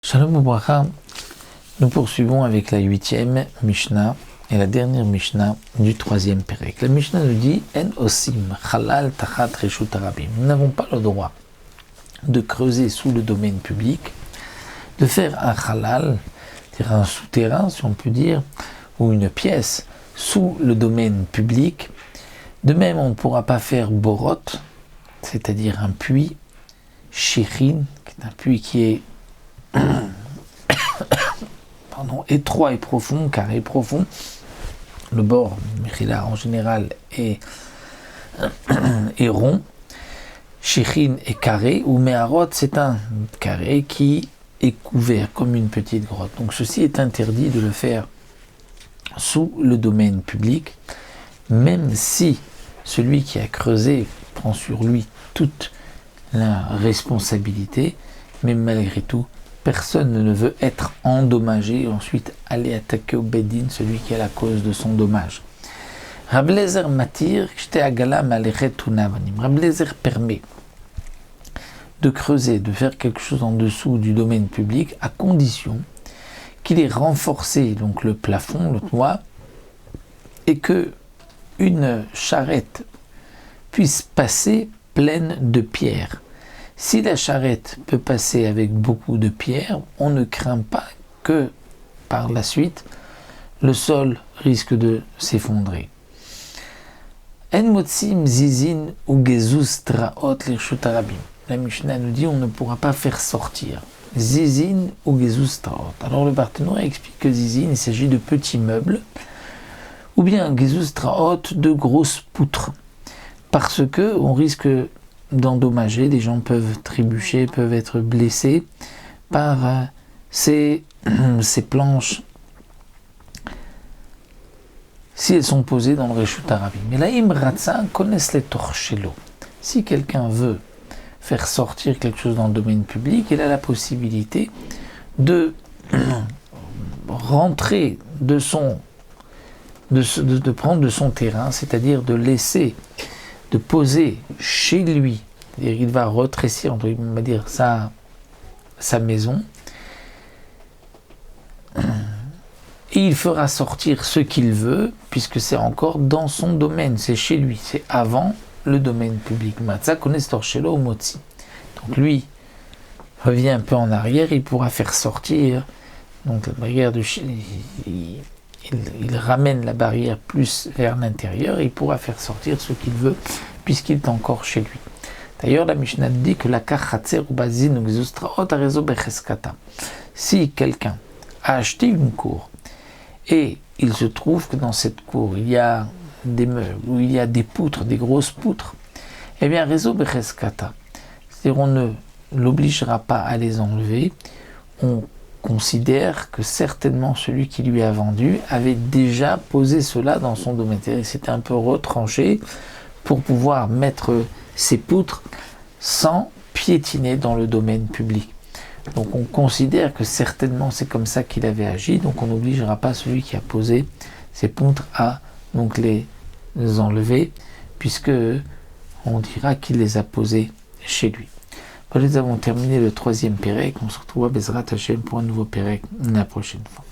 Shalom Ubracha, nous poursuivons avec la 8e Mishnah et la dernière Mishnah du 3e Perek. La Mishnah nous dit En osim halal tachat reshut harabim. Nous n'avons pas le droit de creuser sous le domaine public, de faire un halal, c'est-à-dire un souterrain si on peut dire, ou une pièce sous le domaine public. De même, on ne pourra pas faire borot, c'est-à-dire un puits, shichin, qui est un puits qui est étroit et profond, carré profond. Le bord, Mechila, en général, est rond. Shichin est carré, ou Meharot, c'est un carré qui est couvert comme une petite grotte. Donc ceci est interdit de le faire sous le domaine public, même si celui qui a creusé prend sur lui toute la responsabilité, mais malgré tout, personne ne veut être endommagé et ensuite aller attaquer au Bedin celui qui est la cause de son dommage. Rabbi Eliezer matir, Rabbi Eliezer permet de creuser, de faire quelque chose en dessous du domaine public à condition qu'il ait renforcé donc le plafond, le toit, et que une charrette puisse passer pleine de pierres. Si la charrette peut passer avec beaucoup de pierres, on ne craint pas que par la suite le sol risque de s'effondrer. En motsim zizin ou gezuz traot lirshut harabim. La Mishnah nous dit on ne pourra pas faire sortir zizin ou gezuz traot. Alors le Barthénois explique que zizin, il s'agit de petits meubles ou bien gezuz traot de grosses poutres, parce que on risque d'endommager, des gens peuvent trébucher, peuvent être blessés par ces planches si elles sont posées dans le reshut harabim. Mais là, Imratza connaissent les torchello. Si quelqu'un veut faire sortir quelque chose dans le domaine public, il a la possibilité de rentrer de prendre de son terrain, c'est-à-dire de poser chez lui, c'est-à-dire il va retrécir, on va dire, sa maison, et il fera sortir ce qu'il veut, puisque c'est encore dans son domaine, c'est chez lui, c'est avant le domaine public. Matzah connaît Storchelo ou Motzi. Donc lui revient un peu en arrière, il pourra faire sortir, donc la barrière il ramène la barrière plus vers l'intérieur et il pourra faire sortir ce qu'il veut puisqu'il est encore chez lui. D'ailleurs, la Mishnah dit que la kachatzer ou bazin ou gezustraot arezo becheskata. Si quelqu'un a acheté une cour et il se trouve que dans cette cour il y a des meubles ou il y a des poutres, des grosses poutres, eh bien arezo becheskata, c'est-à-dire on ne l'obligera pas à les enlever, on considère que certainement celui qui lui a vendu avait déjà posé cela dans son domaine. C'était un peu retranché pour pouvoir mettre ses poutres sans piétiner dans le domaine public. Donc on considère que certainement c'est comme ça qu'il avait agi, donc on n'obligera pas celui qui a posé ses poutres à donc les enlever, puisque on dira qu'il les a posées chez lui. Nous avons terminé le 3e Perek. On se retrouve à Bezrat Hashem pour un nouveau Perek la prochaine fois.